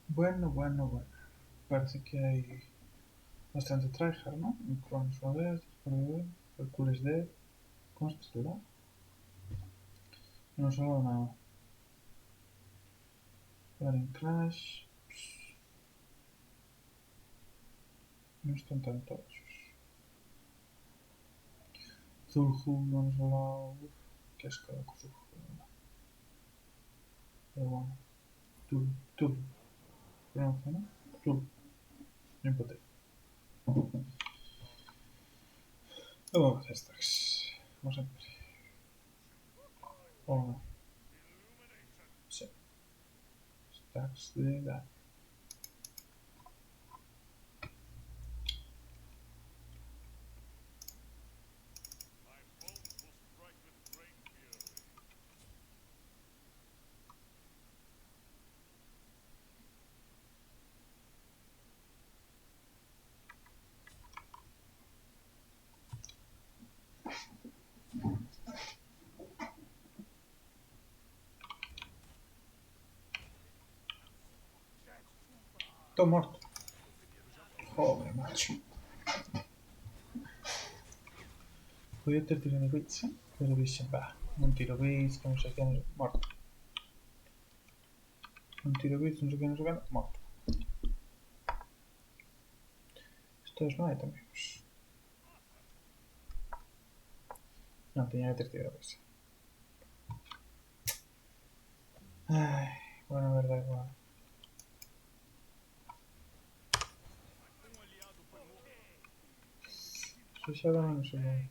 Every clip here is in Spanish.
Bueno. Parece que hay bastante tryhard, ¿no? Un Cronus 1D, Hercules D. ¿Cómo se llama? No solo nada. Garen Clash. No están tan tochos. Zulhu, no solo. Uf, qué asco de Zulhu. Pero bueno. Tul. Pronuncia, ¿no? Tul. No importa. Vamos a hacer stacks. Como siempre. O no. Sí. Stacks de daño. Todo muerto. Joder, macho. Podía ter tirado bits, ¿eh? Pero dice, va. Un tiro bits, que no sé qué, no sé. Muerto. Un tiro bits, no sé qué, muerto. Esto es 9 también. No, tenía que ter tirado bits. Ay, bueno, verdad, igual. Si se ahora no sé qué.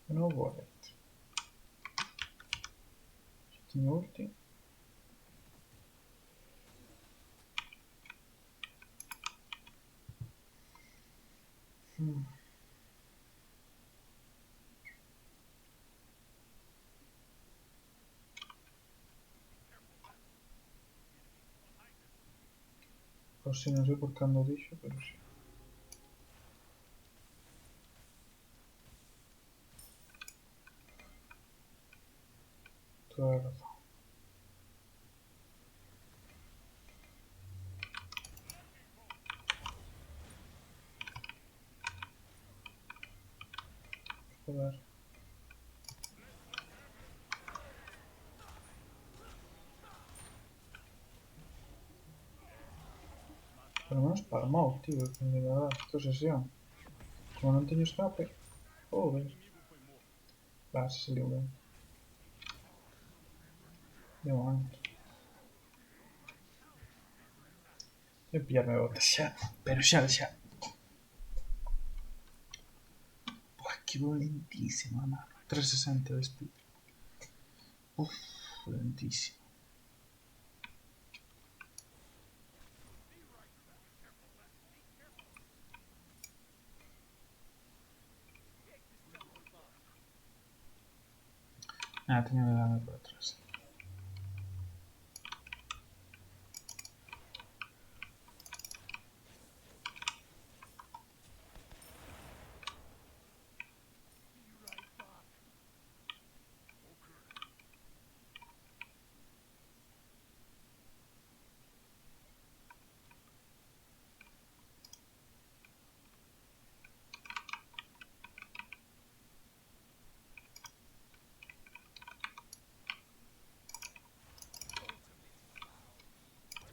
No wallet. Tiene ulti. Pues sí, no sé por qué ando dicho, pero sí. Toda la razón. Joder. Por lo menos palmado, tío. De verdad, esto es sesión. Como no tengo escape. Joder. Va, se salió bien. De momento. Voy a pillarme botas ya. Pero ya. Buah, qué lentísimo, mano. 360 de speed. Uf, lentísimo. Ah, tenía que darme por atrás.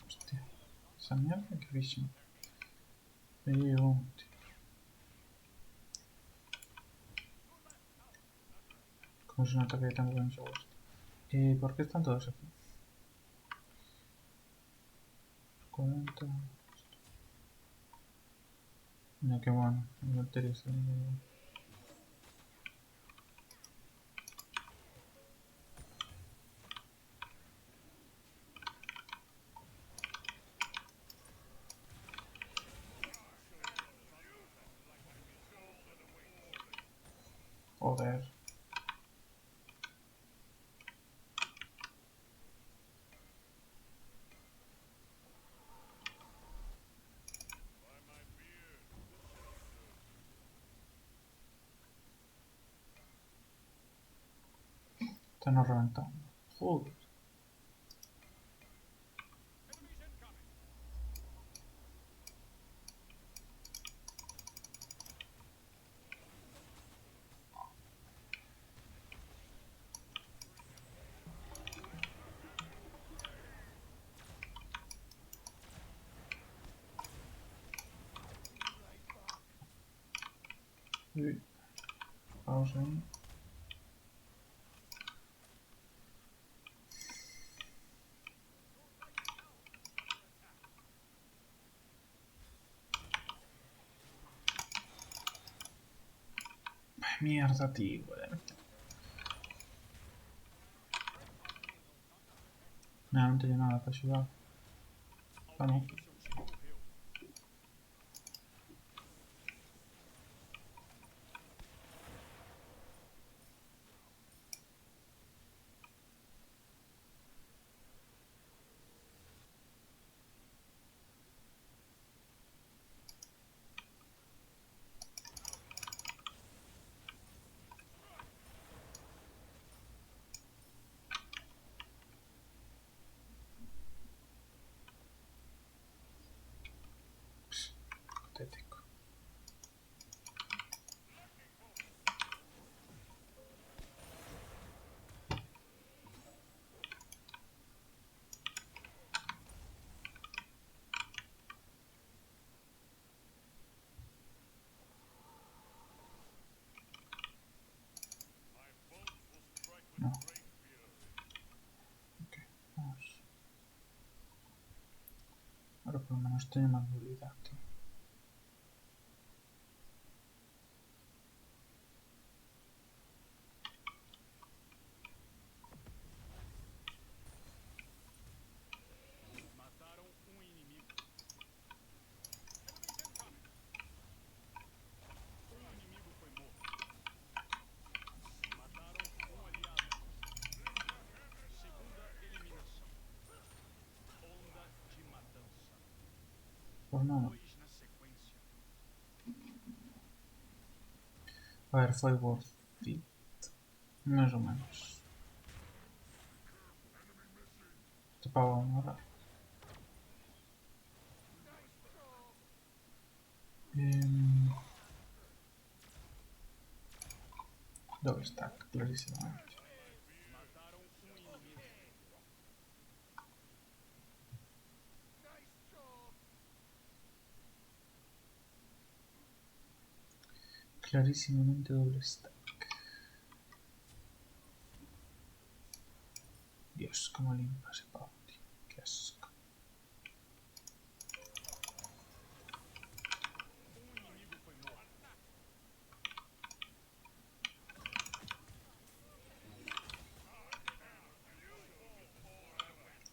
Hostia. Esa mierda que visión. Me llevo, tío. Como es un ataque de tanque que no se gusta. ¿Por qué están todos aquí? 40. Mira qué bueno. El batería está bien. Joder. Te nos reventamos. Joder. Uy. Vamos ahí. Mierda, tío. Nada, no tenho nada para ajudar. Vamos. Patético. No. Ok, vamos. Ahora por lo menos tengo más movilidad, tío. Pues nada. A ver, foi worth it. Mais ou menos. Este pau vai morrer. Double stack, clarísimamente. Clarísimamente doble stack. Dios, cómo limpia ese pavo, tío. Qué asco.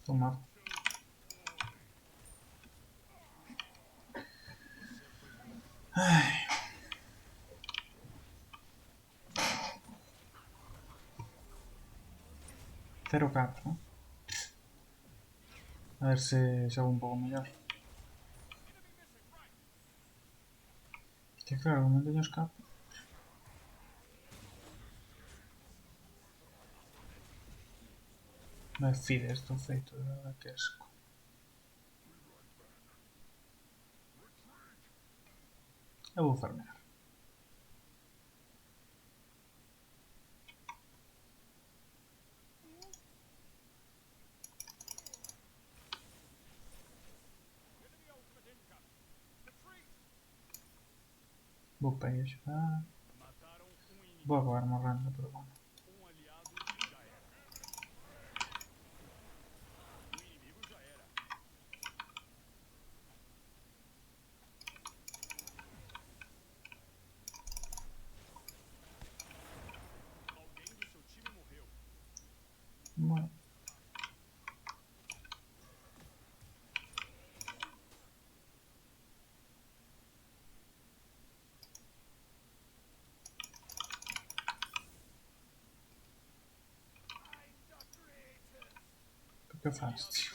Tomar. Ay. 0-4. A ver si hago un poco mejor. Que claro, como teño escape. Me fides do feito, de verdad, que asco. Eu vou farmear. Vou para aí ajudar. Vou acabar morrendo, pero bueno. Bueno. Que faz, tio?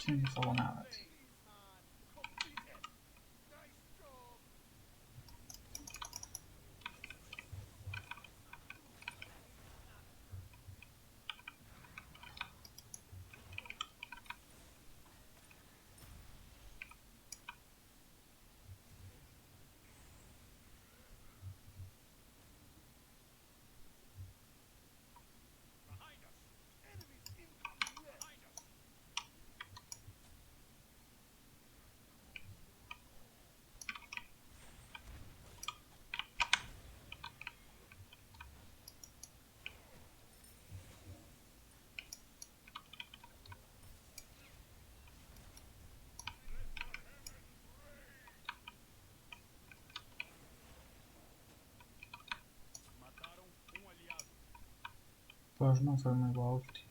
Ninguém falou nada, tio. Pois não foi muito alto, tio.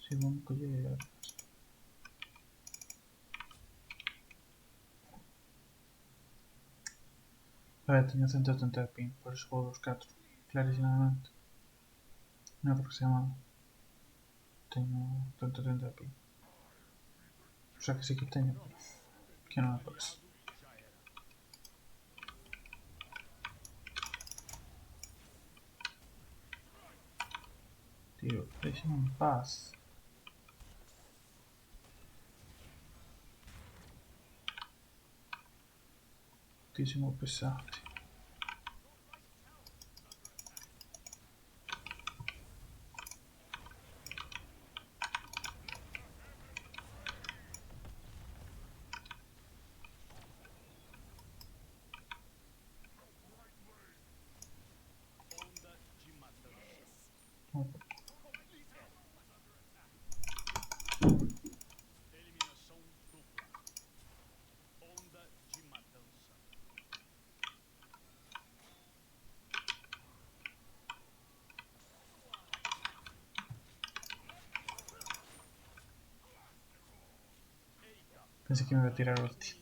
Se vamos colher. Tinha 180 ping, depois chegou aos 4. Claríssimamente. Não é porque se chama. Tenho 180 ping. Já que esse aqui tenho. Que não é por isso. Tio, deixa-me em paz. Muitíssimo pesado. Pensei que me ia tirar o ulti.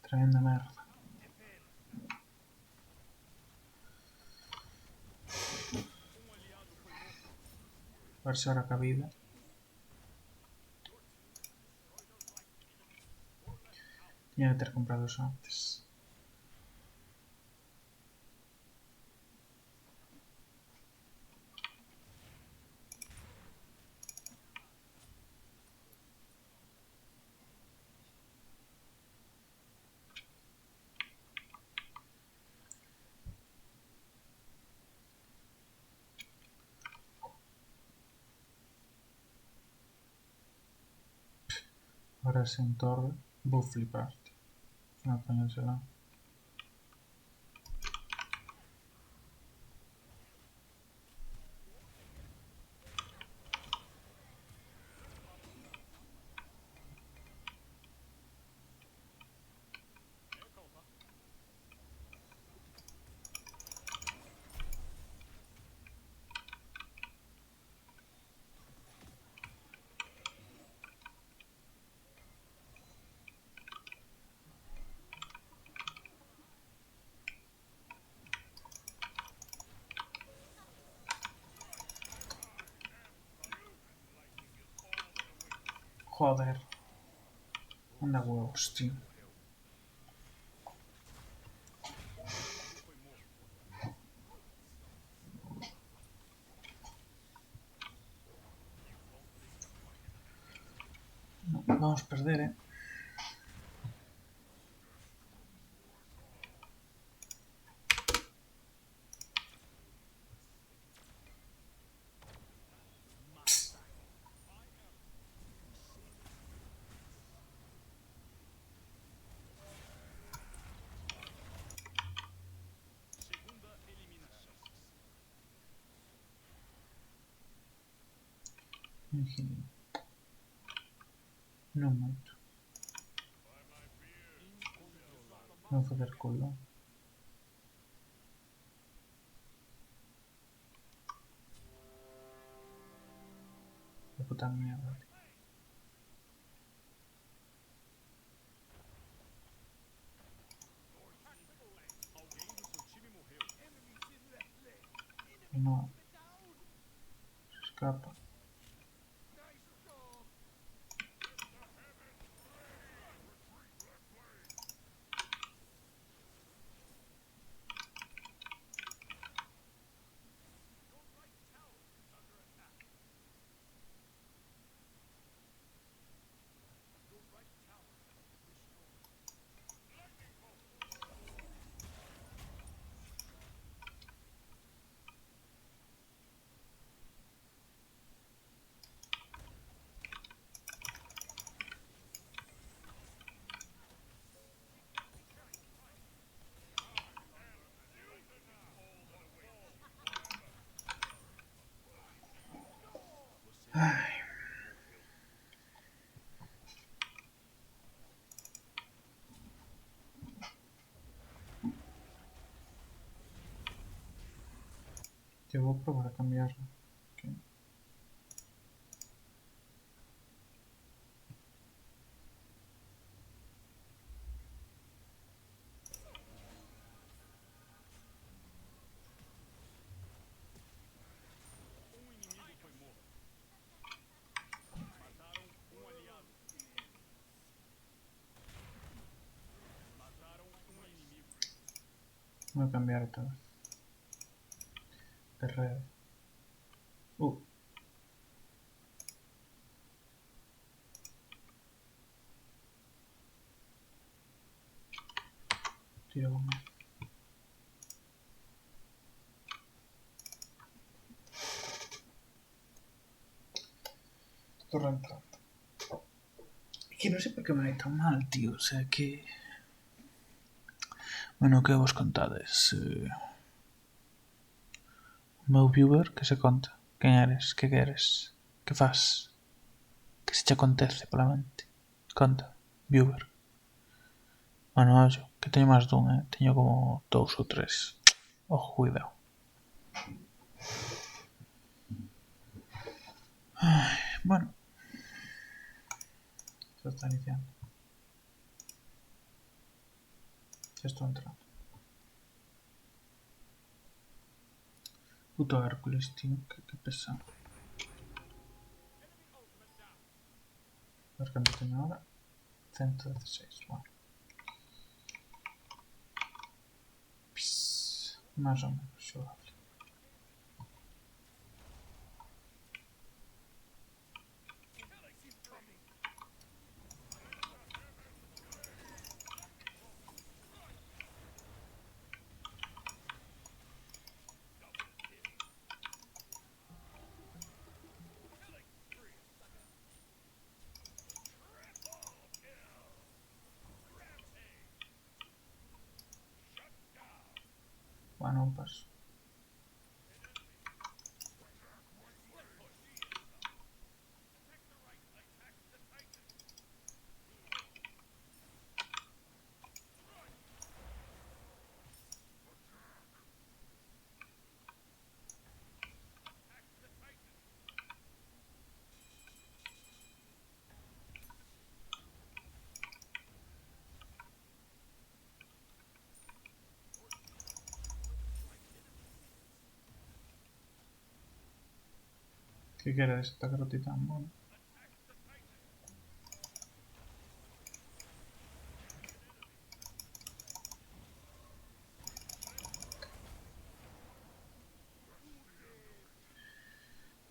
Tremenda merda. Agora se ora com a vida. Tinha que ter comprado os antes. Agora sem torre. Vou flipar. Se não apanho, sei lá. Joder. Anda huevos, tío. No, vamos a perder, Ingenio. No mucho. No fue del culo. De puta mierda, tío. No. Se escapa. Ay, yo voy a probar a cambiarlo. Que voy a cambiar otra vez. De red. Uh. Tiro con él. Esto reentrando. Es que no sé por qué me va tan mal, tío. O sea que... Bueno, que vos contades? Meu viewer, que se conta? Quen eres? Que queres? Que fas? Que se che acontece pola mente? Conta, viewer. Bueno, ollo, que teño máis dun, Teño como 2 ou 3. Ojo, cuidado. Bueno. Se está iniciando. Se está entrando. Puto Hércules, tío. Que pesado. A ver cuánto tengo ahora. 116, bueno. Pss, más o menos xogable. Bueno, un paso. ¿Qué quieres? Esta carotita. Bueno.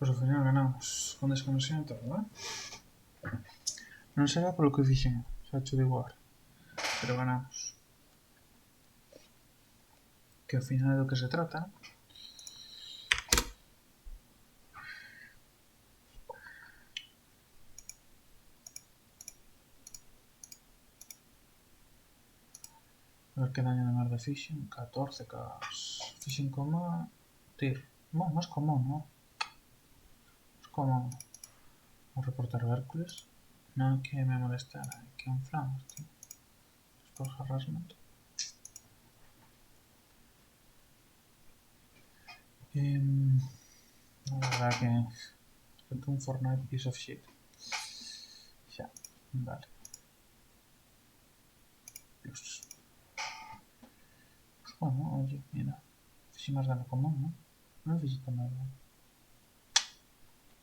Pues ao final ganamos con desconexión e todo, Non será polo que fixen, xa cho digo agora. Pero ganamos. Que ao final é do que se trata. A ver que daño de merda fixen. 14 cas. Fixen coma... Tir. Bueno, máis común, non? Es como... Vou reportar o Hércules. Non que me molestara, que un flan, tío. Despois harassment. La verdad que... Siento un Fortnite piece of shit. Xa, vale. Dios. Pues bueno, oye, mira. Fixi máis dano común, non? Non fixi tan mal.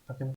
Para que